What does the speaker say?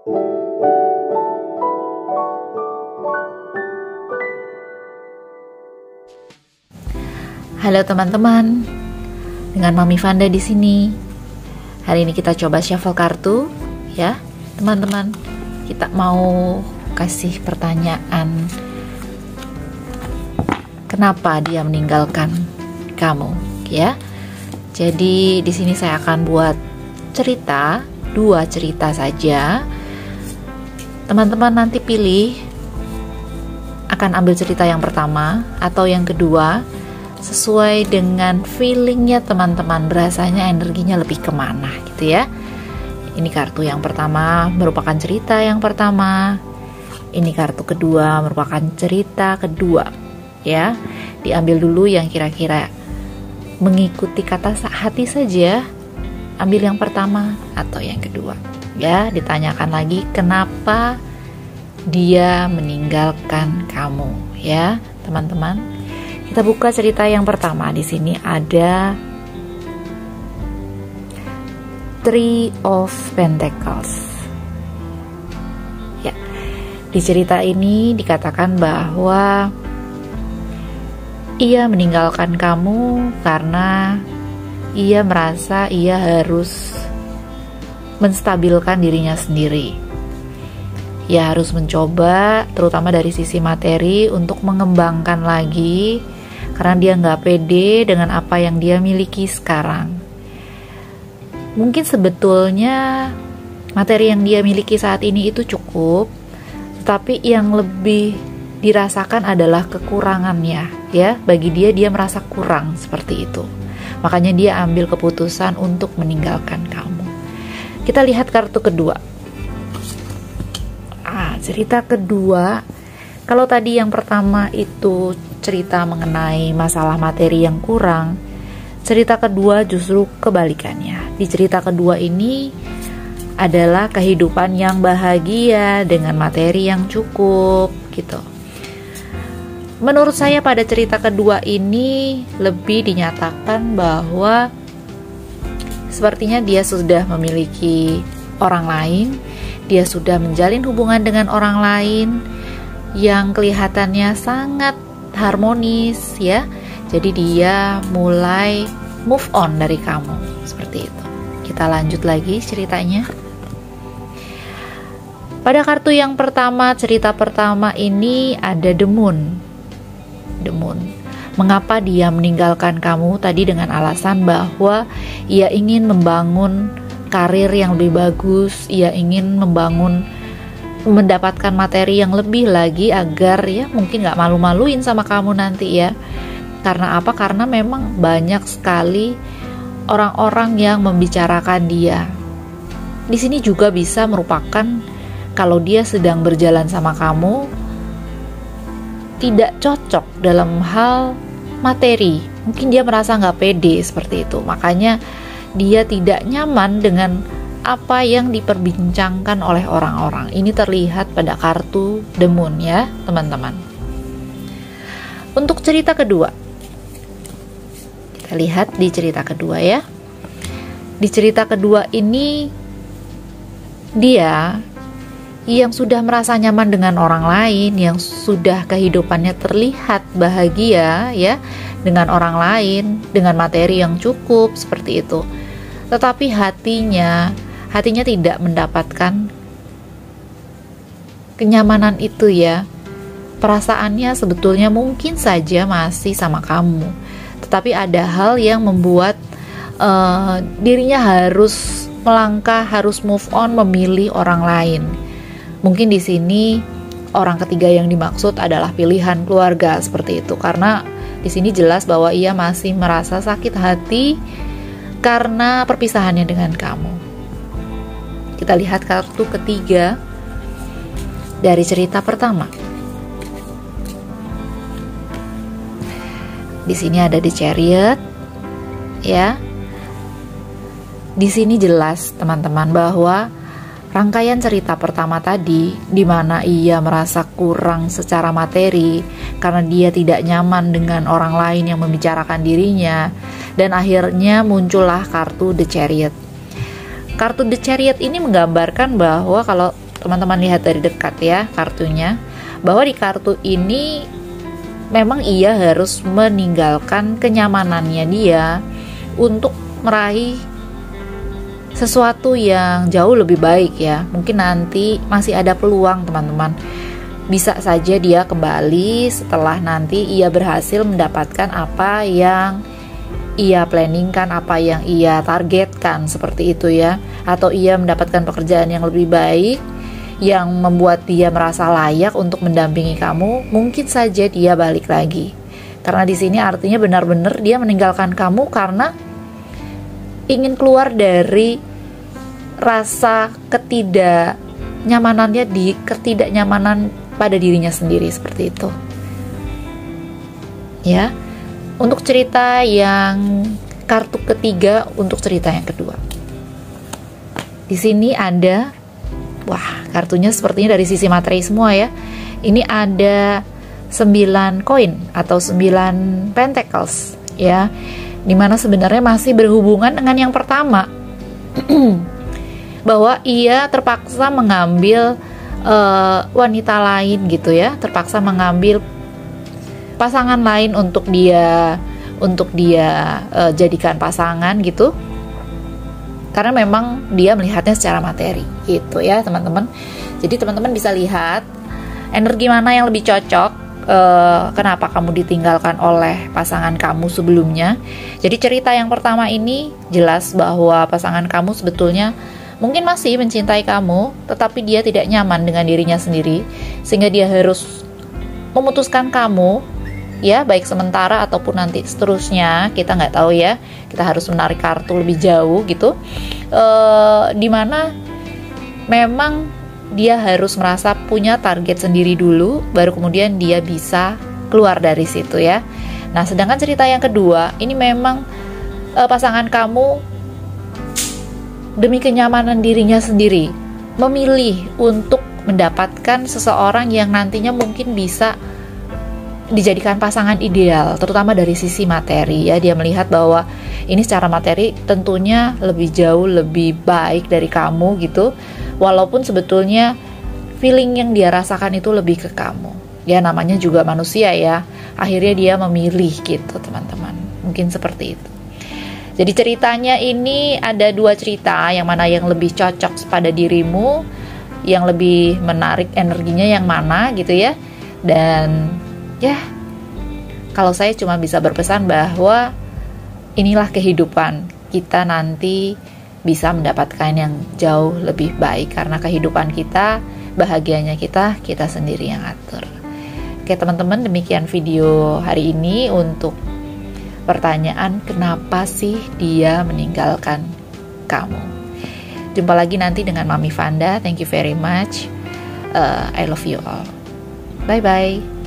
Halo teman-teman, dengan Mami Vanda di sini. Hari ini kita coba shuffle kartu, ya teman-teman. Kita mau kasih pertanyaan, kenapa dia meninggalkan kamu, ya? Jadi di sini saya akan buat cerita, 2 cerita saja. Teman-teman nanti pilih akan ambil cerita yang pertama atau yang kedua, sesuai dengan feelingnya teman-teman, berasanya energinya lebih kemana gitu ya. Ini kartu yang pertama merupakan cerita yang pertama, ini kartu kedua merupakan cerita kedua, ya. Diambil dulu yang kira-kira mengikuti kata hati saja, ambil yang pertama atau yang kedua, ya. Ditanyakan lagi kenapa dia meninggalkan kamu, ya teman-teman. Kita buka cerita yang pertama. Di sini ada Three of Pentacles. Ya, di cerita ini dikatakan bahwa ia meninggalkan kamu karena ia merasa ia harus menstabilkan dirinya sendiri. Ia harus mencoba, terutama dari sisi materi, untuk mengembangkan lagi, karena dia nggak pede dengan apa yang dia miliki sekarang. Mungkin sebetulnya materi yang dia miliki saat ini itu cukup, tetapi yang lebih dirasakan adalah kekurangannya, ya. Bagi dia merasa kurang seperti itu. Makanya dia ambil keputusan untuk meninggalkan kamu. Kita lihat kartu kedua. Cerita kedua, kalau tadi yang pertama itu cerita mengenai masalah materi yang kurang, cerita kedua justru kebalikannya. Di cerita kedua ini adalah kehidupan yang bahagia dengan materi yang cukup gitu. Menurut saya pada cerita kedua ini lebih dinyatakan bahwa sepertinya dia sudah memiliki orang lain, dia sudah menjalin hubungan dengan orang lain yang kelihatannya sangat harmonis, ya. Jadi dia mulai move on dari kamu, seperti itu. Kita lanjut lagi ceritanya. Pada kartu yang pertama, cerita pertama ini ada The Moon. The Moon. Mengapa dia meninggalkan kamu tadi dengan alasan bahwa ia ingin membangun karir yang lebih bagus, ia ingin mendapatkan materi yang lebih lagi agar ya mungkin gak malu-maluin sama kamu nanti, ya. Karena apa? Karena memang banyak sekali orang-orang yang membicarakan dia. Di sini juga bisa merupakan kalau dia sedang berjalan sama kamu tidak cocok dalam hal materi, mungkin dia merasa gak pede seperti itu, makanya dia tidak nyaman dengan apa yang diperbincangkan oleh orang-orang. Ini terlihat pada kartu The Moon, ya teman-teman. Untuk cerita kedua, kita lihat di cerita kedua, ya. Di cerita kedua ini dia yang sudah merasa nyaman dengan orang lain, yang sudah kehidupannya terlihat bahagia, ya, dengan orang lain, dengan materi yang cukup seperti itu. Tetapi hatinya tidak mendapatkan kenyamanan itu, ya. Perasaannya sebetulnya mungkin saja masih sama kamu, tetapi ada hal yang membuat dirinya harus melangkah, harus move on, memilih orang lain. Mungkin di sini orang ketiga yang dimaksud adalah pilihan keluarga seperti itu, karena di sini jelas bahwa ia masih merasa sakit hati karena perpisahannya dengan kamu. Kita lihat kartu ketiga dari cerita pertama. Di sini ada The Chariot, ya. Di sini jelas teman-teman bahwa rangkaian cerita pertama tadi, di mana ia merasa kurang secara materi karena dia tidak nyaman dengan orang lain yang membicarakan dirinya, dan akhirnya muncullah kartu The Chariot. Kartu The Chariot ini menggambarkan bahwa kalau teman-teman lihat dari dekat ya kartunya, bahwa di kartu ini memang ia harus meninggalkan kenyamanannya dia untuk meraih sesuatu yang jauh lebih baik ya. Mungkin nanti masih ada peluang teman-teman. Bisa saja dia kembali setelah nanti ia berhasil mendapatkan apa yang ia planningkan, apa yang ia targetkan, seperti itu ya. Atau ia mendapatkan pekerjaan yang lebih baik, yang membuat dia merasa layak untuk mendampingi kamu. Mungkin saja dia balik lagi. Karena di sini artinya benar-benar dia meninggalkan kamu karena ingin keluar dari rasa ketidaknyamanannya, di ketidaknyamanan pada dirinya sendiri, seperti itu ya. Untuk cerita yang kartu ketiga, untuk cerita yang kedua, di sini ada, wah, kartunya sepertinya dari sisi materi semua ya. Ini ada 9 koin atau 9 pentacles ya, dimana sebenarnya masih berhubungan dengan yang pertama. Bahwa ia terpaksa mengambil wanita lain gitu ya, terpaksa mengambil pasangan lain untuk dia jadikan pasangan gitu, karena memang dia melihatnya secara materi gitu ya teman-teman. Jadi teman-teman bisa lihat energi mana yang lebih cocok, kenapa kamu ditinggalkan oleh pasangan kamu sebelumnya. Jadi cerita yang pertama ini jelas bahwa pasangan kamu sebetulnya mungkin masih mencintai kamu, tetapi dia tidak nyaman dengan dirinya sendiri, sehingga dia harus memutuskan kamu, ya, baik sementara ataupun nanti seterusnya, kita nggak tahu ya. Kita harus menarik kartu lebih jauh gitu, dimana memang dia harus merasa punya target sendiri dulu, baru kemudian dia bisa keluar dari situ ya. Nah, sedangkan cerita yang kedua, ini memang pasangan kamu demi kenyamanan dirinya sendiri memilih untuk mendapatkan seseorang yang nantinya mungkin bisa dijadikan pasangan ideal, terutama dari sisi materi ya. Dia melihat bahwa ini secara materi tentunya lebih jauh lebih baik dari kamu gitu, walaupun sebetulnya feeling yang dia rasakan itu lebih ke kamu ya. Namanya juga manusia ya, akhirnya dia memilih gitu teman-teman, mungkin seperti itu. Jadi ceritanya ini ada 2 cerita, yang mana yang lebih cocok pada dirimu, yang lebih menarik energinya yang mana gitu ya. Dan ya, kalau saya cuma bisa berpesan bahwa inilah kehidupan, kita nanti bisa mendapatkan yang jauh lebih baik, karena kehidupan kita, bahagianya kita sendiri yang atur. Oke teman-teman, demikian video hari ini untuk pertanyaan kenapa sih dia meninggalkan kamu. Jumpa lagi nanti dengan Mami Vanda. Thank you very much. I love you all. Bye bye.